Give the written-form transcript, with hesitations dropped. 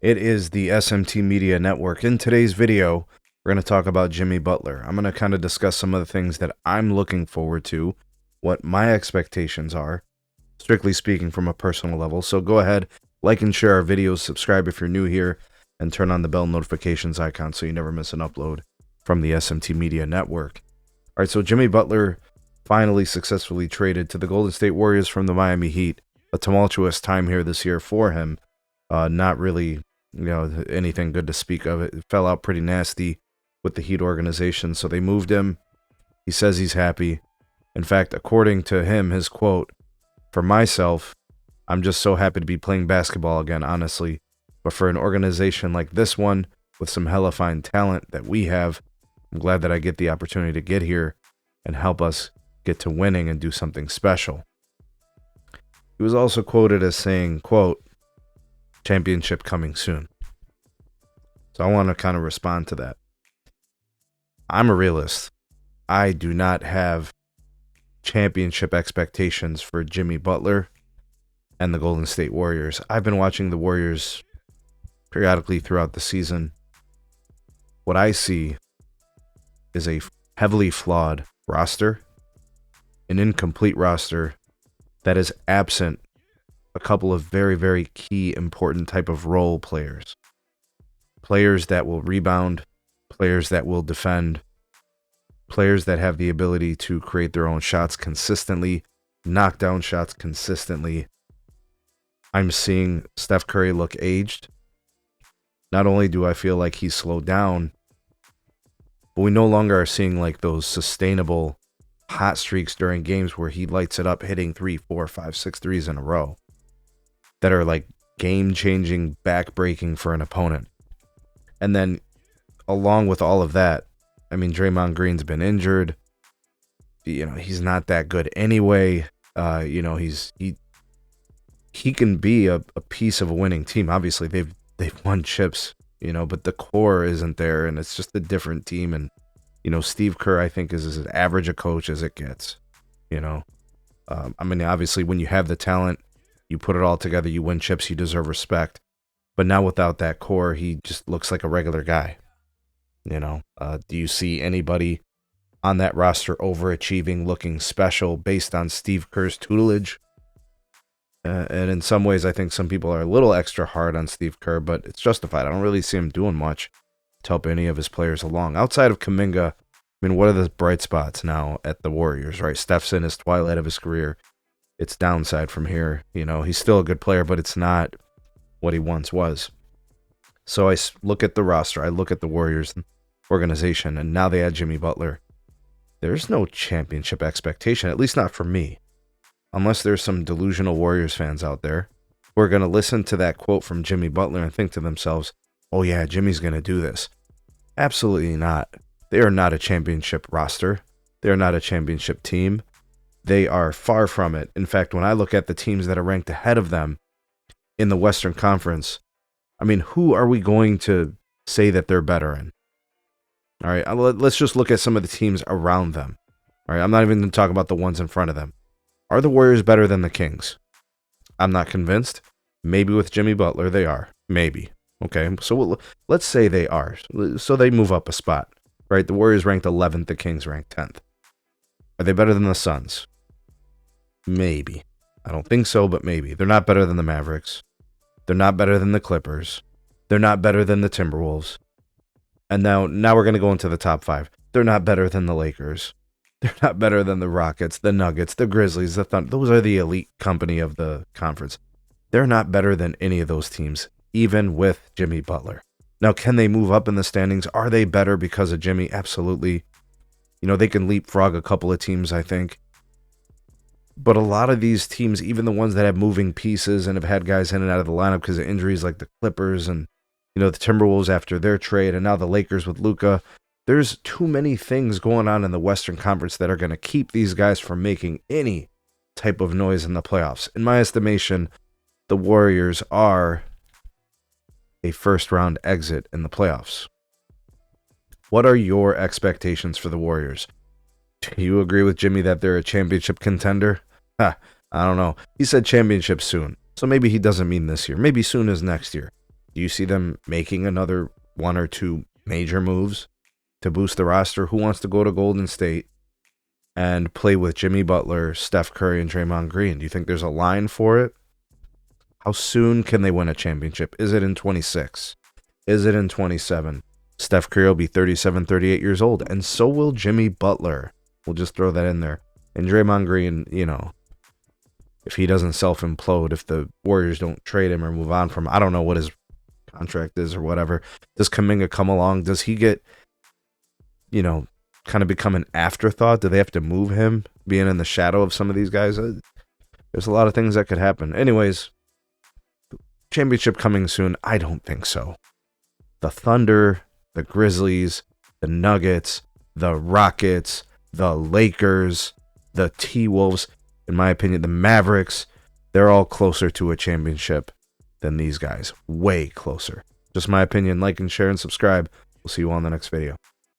It is the SMT Media Network. In today's video, we're going to talk about Jimmy Butler. I'm going to kind of discuss some of the things that I'm looking forward to, what my expectations are, strictly speaking from a personal level. So go ahead, like and share our videos, subscribe if you're new here, and turn on the bell notifications icon so you never miss an upload from the SMT Media Network. All right, so Jimmy Butler finally successfully traded to the Golden State Warriors from the Miami Heat. A tumultuous time here this year for him. Not really, anything good to speak of. It fell out pretty nasty with the Heat organization, so they moved him. He says he's happy. In fact, according to him, his quote, "For myself, I'm just so happy to be playing basketball again, honestly. But for an organization like this one, with some hella fine talent that we have, I'm glad that I get the opportunity to get here and help us get to winning and do something special." He was also quoted as saying, quote, "Championship coming soon." So I want to kind of respond to that. I'm a realist. I do not have championship expectations for Jimmy Butler and the Golden State Warriors. I've been watching the Warriors periodically throughout the season. What I see is a heavily flawed roster, an incomplete roster that is absent a couple of very, very key, important type of role players. Players that will rebound, players that will defend, players that have the ability to create their own shots consistently, knock down shots consistently. I'm seeing Steph Curry look aged. Not only do I feel like he's slowed down, but we no longer are seeing like those sustainable hot streaks during games where he lights it up, hitting 3, 4, 5, 6 threes in a row that are like game-changing, back-breaking for an opponent. And then along with all of that, I mean, Draymond Green's been injured. He's not that good anyway. He can be a piece of a winning team. Obviously, they've won chips, but the core isn't there, and it's just a different team. And Steve Kerr, I think, is as average a coach as it gets. Obviously, when you have the talent, you put it all together, you win chips, you deserve respect. But now without that core, he just looks like a regular guy. Do you see anybody on that roster overachieving, looking special based on Steve Kerr's tutelage? And in some ways, I think some people are a little extra hard on Steve Kerr, but it's justified. I don't really see him doing much to help any of his players along. Outside of Kuminga, what are the bright spots now at the Warriors, right? Steph's in his twilight of his career. It's downside from here. He's still a good player, but it's not what he once was. So I look at the roster, I look at the Warriors organization, and now they add Jimmy Butler. There's no championship expectation, at least not for me. Unless there's some delusional Warriors fans out there who are going to listen to that quote from Jimmy Butler and think to themselves, "Oh yeah, Jimmy's going to do this." Absolutely not. They are not a championship roster. They are not a championship team. They are far from it. In fact, when I look at the teams that are ranked ahead of them in the Western Conference, who are we going to say that they're better in? All right, let's just look at some of the teams around them. All right, I'm not even going to talk about the ones in front of them. Are the Warriors better than the Kings? I'm not convinced. Maybe with Jimmy Butler, they are. Maybe. Okay, so let's say they are. So they move up a spot, right? The Warriors ranked 11th, the Kings ranked 10th. Are they better than the Suns? Maybe. I don't think so, but maybe. They're not better than the Mavericks. They're not better than the Clippers. They're not better than the Timberwolves. And now we're going to go into the top 5. They're not better than the Lakers. They're not better than the Rockets, the Nuggets, the Grizzlies, the Thunder. Those are the elite company of the conference. They're not better than any of those teams, even with Jimmy Butler. Now, can they move up in the standings? Are they better because of Jimmy? Absolutely. They can leapfrog a couple of teams, I think. But a lot of these teams, even the ones that have moving pieces and have had guys in and out of the lineup because of injuries, like the Clippers and the Timberwolves after their trade, and now the Lakers with Luka, there's too many things going on in the Western Conference that are going to keep these guys from making any type of noise in the playoffs. In my estimation, the Warriors are a first-round exit in the playoffs. What are your expectations for the Warriors? Do you agree with Jimmy that they're a championship contender? I don't know. He said championship soon. So maybe he doesn't mean this year. Maybe soon is next year. Do you see them making another one or two major moves to boost the roster? Who wants to go to Golden State and play with Jimmy Butler, Steph Curry, and Draymond Green? Do you think there's a line for it? How soon can they win a championship? Is it in 26? Is it in 27? Steph Curry will be 37, 38 years old, and so will Jimmy Butler. We'll just throw that in there. And Draymond Green, you know, if he doesn't self-implode, if the Warriors don't trade him or move on from him, I don't know what his contract is or whatever. Does Kuminga come along? Does he get, you know, kind of become an afterthought? Do they have to move him, being in the shadow of some of these guys? There's a lot of things that could happen. Anyways, championship coming soon? I don't think so. The Thunder, the Grizzlies, the Nuggets, the Rockets, the Lakers, the T-Wolves, in my opinion, the Mavericks, they're all closer to a championship than these guys. Way closer. Just my opinion. Like and share and subscribe. We'll see you on the next video.